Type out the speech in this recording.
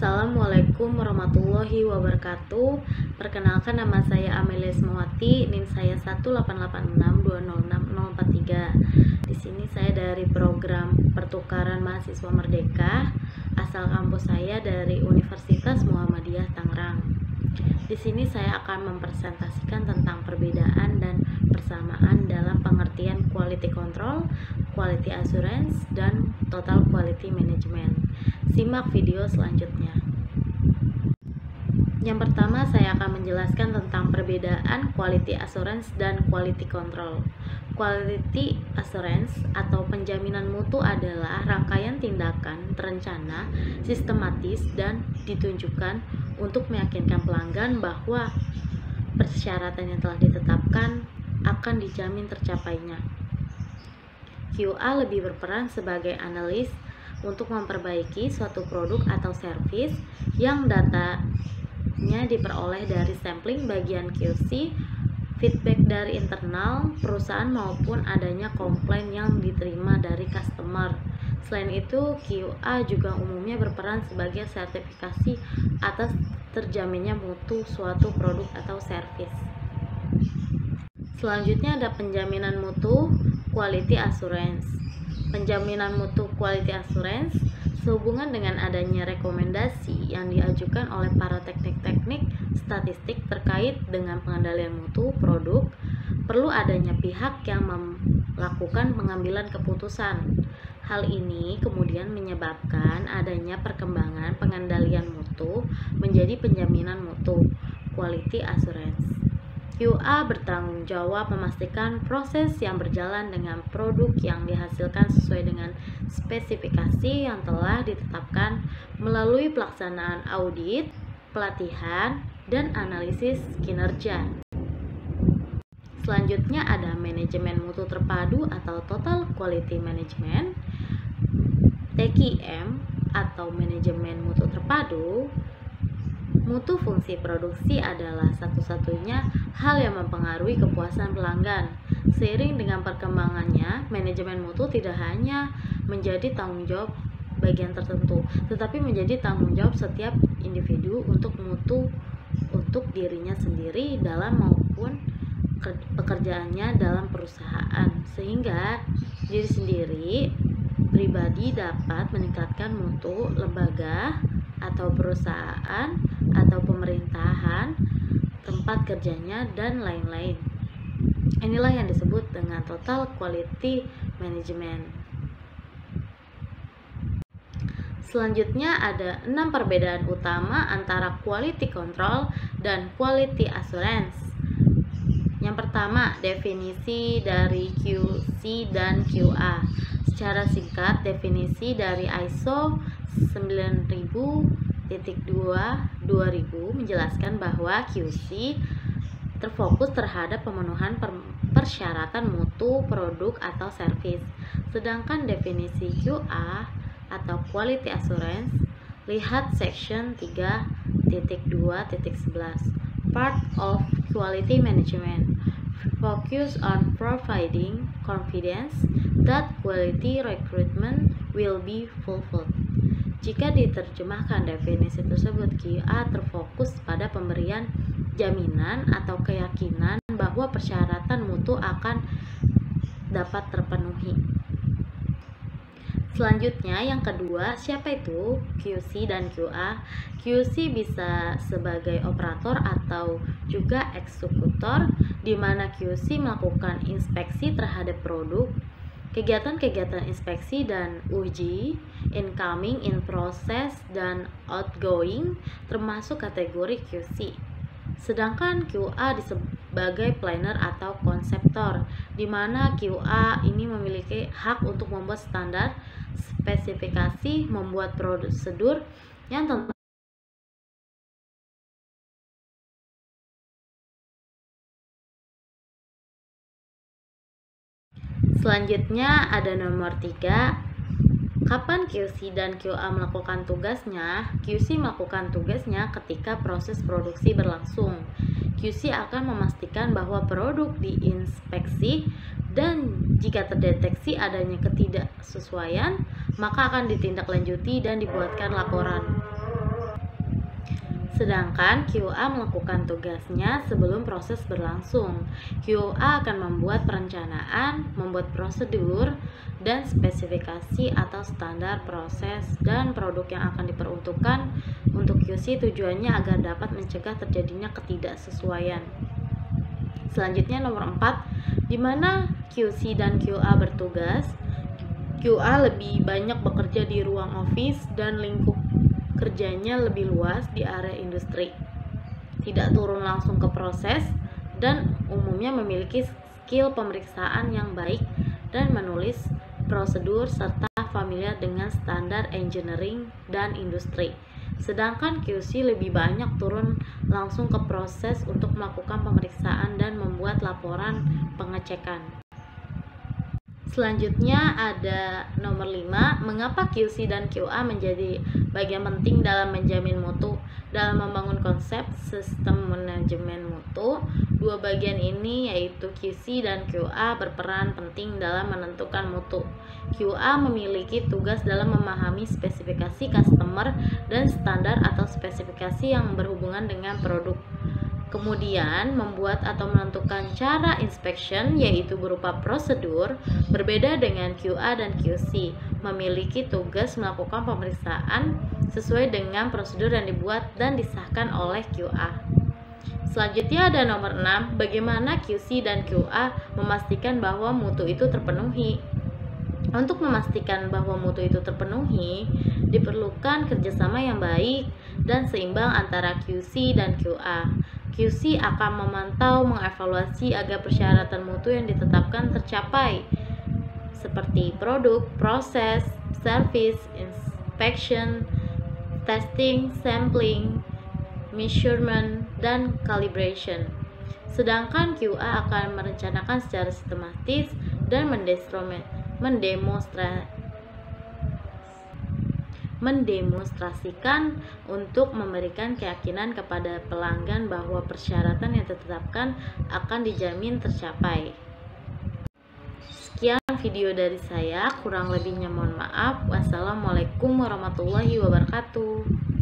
Assalamualaikum warahmatullahi wabarakatuh. Perkenalkan, nama saya Amelia Ismawati, NIM saya 18862066043. Di sini saya dari program Pertukaran Mahasiswa Merdeka. Asal kampus saya dari Universitas Muhammadiyah Tangerang. Di sini saya akan mempresentasikan tentang perbedaan dan persamaan dalam pengertian quality control, quality assurance, dan total quality management. Simak video selanjutnya. Yang pertama, saya akan menjelaskan tentang perbedaan quality assurance dan quality control. Quality assurance atau penjaminan mutu adalah rangkaian tindakan terencana, sistematis, dan ditunjukkan untuk meyakinkan pelanggan bahwa persyaratan yang telah ditetapkan akan dijamin tercapainya. QA lebih berperan sebagai analis untuk memperbaiki suatu produk atau servis yang datanya diperoleh dari sampling bagian QC, feedback dari internal perusahaan maupun adanya komplain yang diterima dari customer. Selain itu, QA juga umumnya berperan sebagai sertifikasi atas terjaminnya mutu suatu produk atau servis. Selanjutnya ada penjaminan mutu quality assurance. Penjaminan mutu quality assurance sehubungan dengan adanya rekomendasi yang diajukan oleh para teknik-teknik statistik terkait dengan pengendalian mutu produk, perlu adanya pihak yang melakukan pengambilan keputusan. Hal ini kemudian menyebabkan adanya perkembangan pengendalian mutu menjadi penjaminan mutu quality assurance. QA bertanggung jawab memastikan proses yang berjalan dengan produk yang dihasilkan sesuai dengan spesifikasi yang telah ditetapkan melalui pelaksanaan audit, pelatihan, dan analisis kinerja. Selanjutnya ada manajemen mutu terpadu atau Total Quality Management. TQM atau manajemen mutu terpadu. Mutu fungsi produksi adalah satu-satunya hal yang mempengaruhi kepuasan pelanggan. Seiring dengan perkembangannya, manajemen mutu tidak hanya menjadi tanggung jawab bagian tertentu, tetapi menjadi tanggung jawab setiap individu untuk mutu untuk dirinya sendiri dalam maupun pekerjaannya dalam perusahaan, sehingga diri sendiri pribadi dapat meningkatkan mutu lembaga atau perusahaan atau pemerintahan, tempat kerjanya, dan lain-lain. Inilah yang disebut dengan total quality management. Selanjutnya ada 6 perbedaan utama antara quality control dan quality assurance. Yang pertama, definisi dari QC dan QA. Secara singkat, definisi dari ISO 9000-2/2000 menjelaskan bahwa QC terfokus terhadap pemenuhan persyaratan mutu produk atau servis. Sedangkan definisi QA atau quality assurance, lihat section 3.2.11 part of quality management, focus on providing confidence that quality recruitment will be fulfilled. Jika diterjemahkan definisi tersebut, QA terfokus pada pemberian jaminan atau keyakinan bahwa persyaratan mutu akan dapat terpenuhi. Selanjutnya, yang kedua, siapa itu QC dan QA? QC bisa sebagai operator atau juga eksekutor, di mana QC melakukan inspeksi terhadap produk. Kegiatan-kegiatan inspeksi dan uji, incoming, in process, dan outgoing termasuk kategori QC. Sedangkan QA sebagai planner atau konseptor, di mana QA ini memiliki hak untuk membuat standar, spesifikasi, membuat prosedur yang tentu. Selanjutnya ada nomor 3. Kapan QC dan QA melakukan tugasnya? QC melakukan tugasnya ketika proses produksi berlangsung. QC akan memastikan bahwa produk diinspeksi dan jika terdeteksi adanya ketidaksesuaian, maka akan ditindaklanjuti dan dibuatkan laporan. Sedangkan QA melakukan tugasnya sebelum proses berlangsung. QA akan membuat perencanaan, membuat prosedur, dan spesifikasi atau standar proses dan produk yang akan diperuntukkan untuk QC, tujuannya agar dapat mencegah terjadinya ketidaksesuaian. Selanjutnya nomor 4, di mana QC dan QA bertugas. QA lebih banyak bekerja di ruang office dan lingkup kerjanya lebih luas di area industri, tidak turun langsung ke proses, dan umumnya memiliki skill pemeriksaan yang baik dan menulis prosedur serta familiar dengan standar engineering dan industri. Sedangkan QC lebih banyak turun langsung ke proses untuk melakukan pemeriksaan dan membuat laporan pengecekan. Selanjutnya ada nomor 5, mengapa QC dan QA menjadi bagian penting dalam menjamin mutu. Dalam membangun konsep sistem manajemen mutu, dua bagian ini yaitu QC dan QA berperan penting dalam menentukan mutu. QA memiliki tugas dalam memahami spesifikasi customer dan standar atau spesifikasi yang berhubungan dengan produk. Kemudian membuat atau menentukan cara inspection, yaitu berupa prosedur. Berbeda dengan QA dan QC, memiliki tugas melakukan pemeriksaan sesuai dengan prosedur yang dibuat dan disahkan oleh QA. Selanjutnya ada nomor 6, bagaimana QC dan QA memastikan bahwa mutu itu terpenuhi. Untuk memastikan bahwa mutu itu terpenuhi, diperlukan kerjasama yang baik dan seimbang antara QC dan QA. QC akan memantau, mengevaluasi agar persyaratan mutu yang ditetapkan tercapai, seperti produk, proses, service, inspection, testing, sampling, measurement, dan calibration. Sedangkan QA akan merencanakan secara sistematis dan mendemonstrasikan untuk memberikan keyakinan kepada pelanggan bahwa persyaratan yang ditetapkan akan dijamin tercapai. Sekian video dari saya, kurang lebihnya mohon maaf. Wassalamualaikum warahmatullahi wabarakatuh.